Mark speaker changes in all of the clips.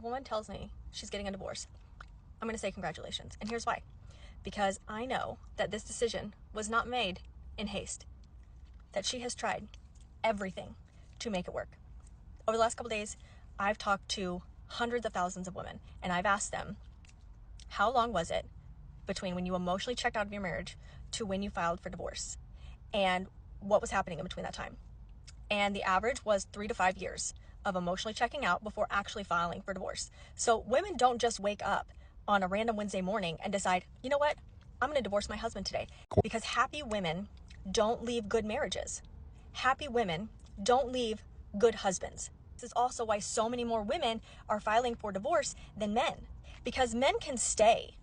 Speaker 1: woman tells me she's getting a divorce, I'm going to say congratulations. And here's why. Because I know that this decision was not made in haste, that she has tried everything to make it work. Over the last couple days, I've talked to hundreds of thousands of women, and I've asked them, how long was it between when you emotionally checked out of your marriage to when you filed for divorce? And what was happening in between that time? And the average was 3 to 5 years of emotionally checking out before actually filing for divorce. So women don't just wake up on a random Wednesday morning and decide, you know what, I'm going to divorce my husband today. Because happy women don't leave good marriages. Happy women don't leave good husbands. This is also why so many more women are filing for divorce than men. Because men can stay.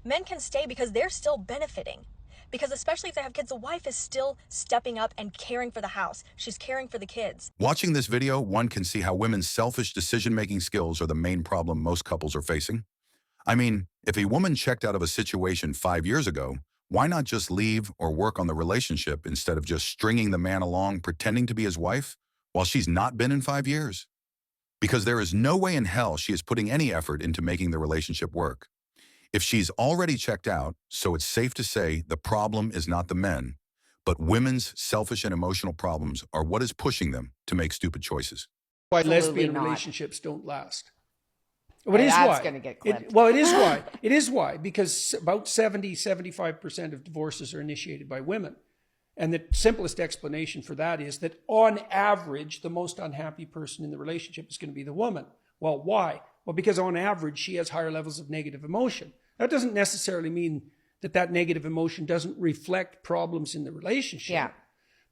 Speaker 1: Men can stay because they're still benefiting. Because especially if they have kids, the wife is still stepping up and caring for the house. She's caring for the kids.
Speaker 2: Watching this video, one can see how women's selfish decision-making skills are the main problem most couples are facing. I mean, if a woman checked out of a situation 5 years ago, why not just leave or work on the relationship instead of just stringing the man along pretending to be his wife while she's not been in 5 years? Because there is no way in hell she is putting any effort into making the relationship work. If she's already checked out, so it's safe to say the problem is not the men, but women's selfish and emotional problems are what is pushing them to make stupid choices.
Speaker 3: Why
Speaker 4: Absolutely
Speaker 3: lesbian
Speaker 4: not.
Speaker 3: relationships don't last. But it is
Speaker 4: That's
Speaker 3: why.
Speaker 4: going to get clipped.
Speaker 3: Well, it is why. It is why. Because about 70-75% of divorces are initiated by women. And the simplest explanation for that is that on average, the most unhappy person in the relationship is going to be the woman. Well, why? Well, because on average, she has higher levels of negative emotion. That doesn't necessarily mean that that negative emotion doesn't reflect problems in the relationship.
Speaker 4: Yeah.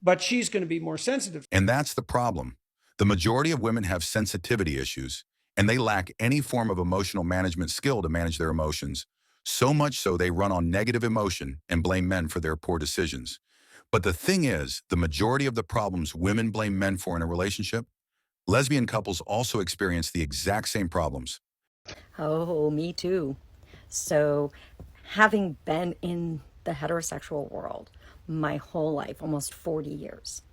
Speaker 3: But she's going to be more sensitive.
Speaker 2: And that's the problem. The majority of women have sensitivity issues, and they lack any form of emotional management skill to manage their emotions, so much so they run on negative emotion and blame men for their poor decisions. But the thing is, the majority of the problems women blame men for in a relationship, lesbian couples also experience the exact same problems.
Speaker 4: Oh, me too. So, having been in the heterosexual world my whole life, almost 40 years,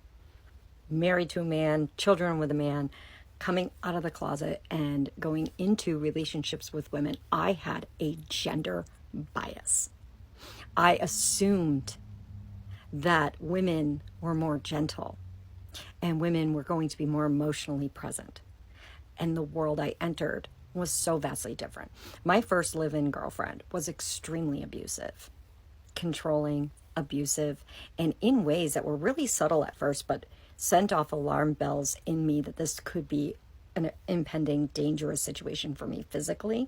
Speaker 4: married to a man, children with a man, coming out of the closet and going into relationships with women, I had a gender bias. I assumed that women were more gentle and women were going to be more emotionally present. And the world I entered was so vastly different. My first live-in girlfriend was extremely abusive, controlling, abusive, and in ways that were really subtle at first, but sent off alarm bells in me that this could be an impending dangerous situation for me physically.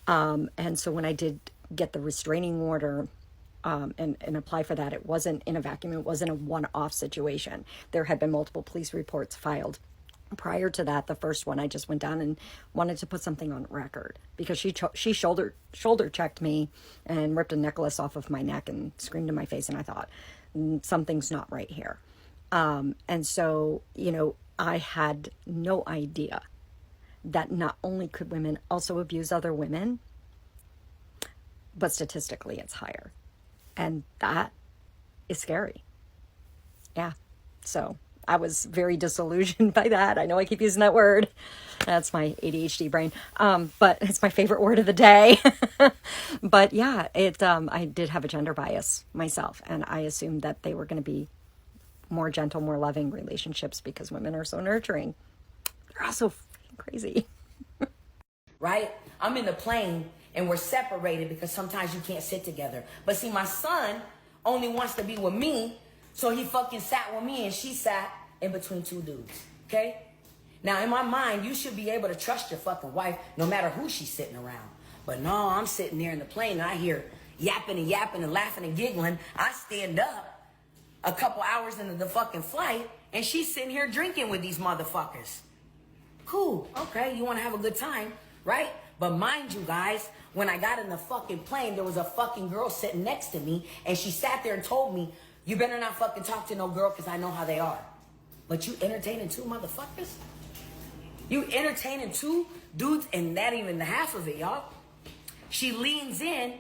Speaker 4: And so when I did get the restraining order and apply for that, it wasn't in a vacuum. It wasn't a one-off situation. There had been multiple police reports filed. Prior to that, the first one, I just went down and wanted to put something on record because she shoulder checked me and ripped a necklace off of my neck and screamed in my face. And I thought, something's not right here. And so, I had no idea that not only could women also abuse other women, but statistically it's higher. And that is scary. Yeah. So I was very disillusioned by that. I know I keep using that word. That's my ADHD brain. But it's my favorite word of the day. But yeah, I did have a gender bias myself. And I assumed that they were going to be more gentle, more loving relationships because women are so nurturing. They're also freaking crazy.
Speaker 5: Right? I'm in the plane and we're separated because sometimes you can't sit together. But see, my son only wants to be with me, so he fucking sat with me and she sat in between two dudes. Okay? Now, in my mind, you should be able to trust your fucking wife no matter who she's sitting around. But no, I'm sitting there in the plane and I hear yapping and laughing and giggling. I stand up a couple hours into the fucking flight and she's sitting here drinking with these motherfuckers. Cool. Okay, you want to have a good time, right? But mind you guys, when I got in the fucking plane, there was a fucking girl sitting next to me and she sat there and told me, you better not fucking talk to no girl because I know how they are. But you entertaining two motherfuckers? You entertaining two dudes and not even the half of it, y'all. She leans in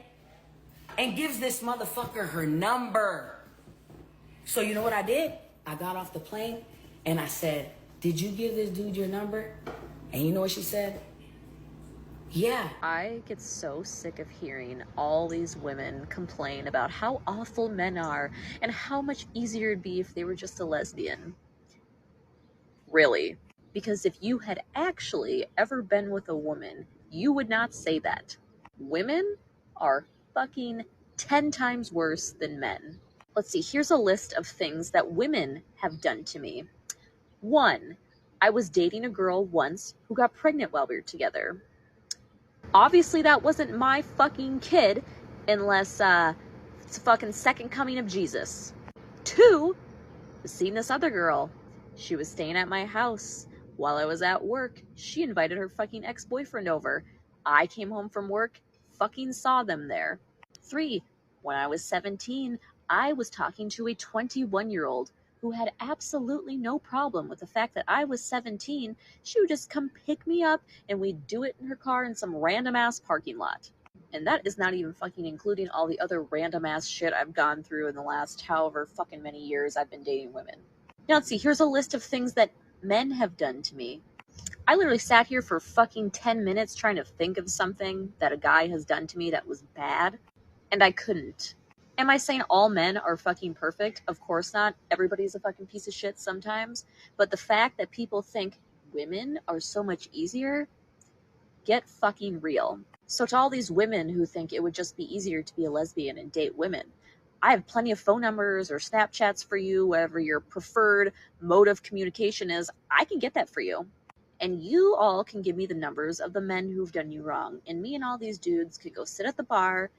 Speaker 5: and gives this motherfucker her number. So you know what I did? I got off the plane and I said, did you give this dude your number? And you know what she said? Yeah.
Speaker 6: I get so sick of hearing all these women complain about how awful men are and how much easier it'd be if they were just a lesbian. Really? Because if you had actually ever been with a woman, you would not say that. Women are fucking 10 times worse than men. Let's see, here's a list of things that women have done to me. 1, I was dating a girl once who got pregnant while we were together. Obviously that wasn't my fucking kid unless it's a fucking second coming of Jesus. 2, I was seeing this other girl. She was staying at my house. While I was at work, she invited her fucking ex-boyfriend over. I came home from work, fucking saw them there. 3, when I was 17, I was talking to a 21-year-old who had absolutely no problem with the fact that I was 17. She would just come pick me up and we'd do it in her car in some random ass parking lot. And that is not even fucking including all the other random ass shit I've gone through in the last however fucking many years I've been dating women. Now let's see, here's a list of things that men have done to me. I literally sat here for fucking 10 minutes trying to think of something that a guy has done to me that was bad, and I couldn't. Am I saying all men are fucking perfect? Of course not. Everybody's a fucking piece of shit sometimes. But the fact that people think women are so much easier, get fucking real. So to all these women who think it would just be easier to be a lesbian and date women, I have plenty of phone numbers or Snapchats for you, whatever your preferred mode of communication is. I can get that for you. And you all can give me the numbers of the men who've done you wrong. And me and all these dudes could go sit at the bar,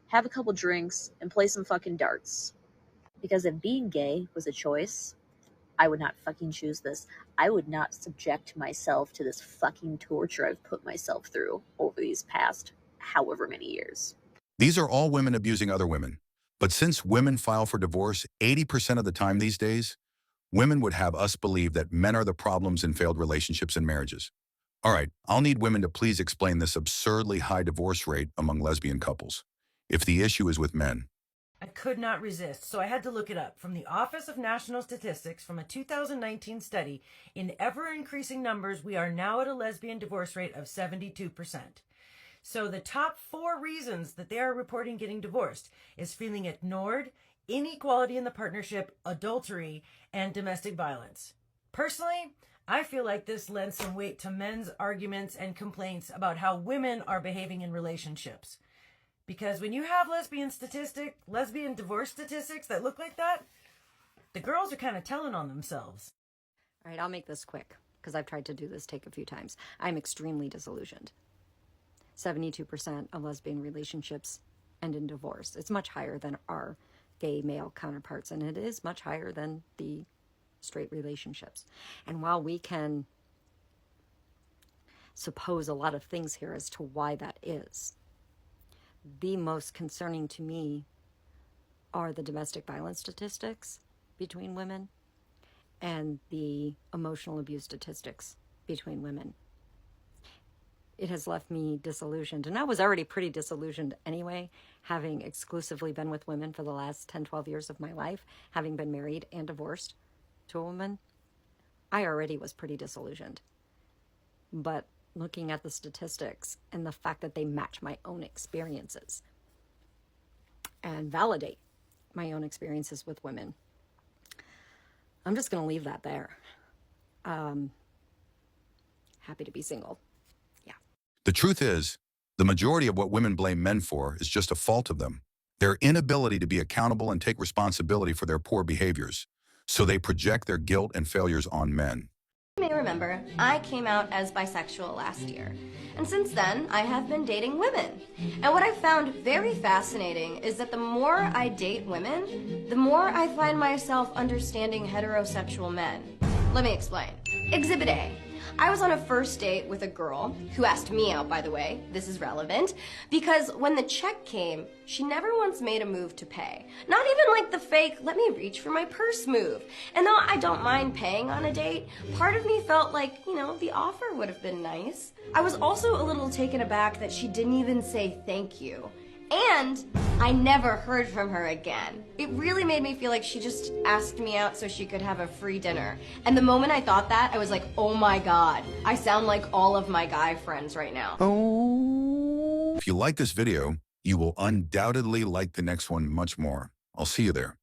Speaker 6: have a couple drinks, and play some fucking darts. Because if being gay was a choice, I would not fucking choose this. I would not subject myself to this fucking torture I've put myself through over these past however many years.
Speaker 2: These are all women abusing other women. But since women file for divorce 80% of the time these days, women would have us believe that men are the problems in failed relationships and marriages. All right, I'll need women to please explain this absurdly high divorce rate among lesbian couples. If the issue is with men.
Speaker 7: I could not resist, so I had to look it up. From the Office of National Statistics, from a 2019 study, in ever-increasing numbers, we are now at a lesbian divorce rate of 72%. So the top 4 reasons that they are reporting getting divorced is feeling ignored, inequality in the partnership, adultery, and domestic violence. Personally, I feel like this lends some weight to men's arguments and complaints about how women are behaving in relationships. Because when you have lesbian divorce statistics that look like that, the girls are kind of telling on themselves.
Speaker 4: All right, I'll make this quick because I've tried to do this take a few times. I'm extremely disillusioned. 72% of lesbian relationships end in divorce. It's much higher than our gay male counterparts, and it is much higher than the straight relationships. And while we can suppose a lot of things here as to why that is, the most concerning to me are the domestic violence statistics between women and the emotional abuse statistics between women. It has left me disillusioned. And I was already pretty disillusioned anyway, having exclusively been with women for the last 10, 12 years of my life, having been married and divorced to a woman. I already was pretty disillusioned. But looking at the statistics and the fact that they match my own experiences and validate my own experiences with women, I'm just going to leave that there. Happy to be single. Yeah.
Speaker 2: The truth is, the majority of what women blame men for is just a fault of them. Their inability to be accountable and take responsibility for their poor behaviors. So they project their guilt and failures on men.
Speaker 8: You may remember, I came out as bisexual last year, and since then, I have been dating women. And what I found very fascinating is that the more I date women, the more I find myself understanding heterosexual men. Let me explain. Exhibit A. I was on a first date with a girl, who asked me out, by the way, this is relevant, because when the check came, she never once made a move to pay. Not even like the fake, let me reach for my purse move. And though I don't mind paying on a date, part of me felt like, the offer would have been nice. I was also a little taken aback that she didn't even say thank you. And I never heard from her again. It really made me feel like she just asked me out so she could have a free dinner. And the moment I thought that, I was like, oh my God, I sound like all of my guy friends right now.
Speaker 2: If you like this video, you will undoubtedly like the next one much more. I'll see you there.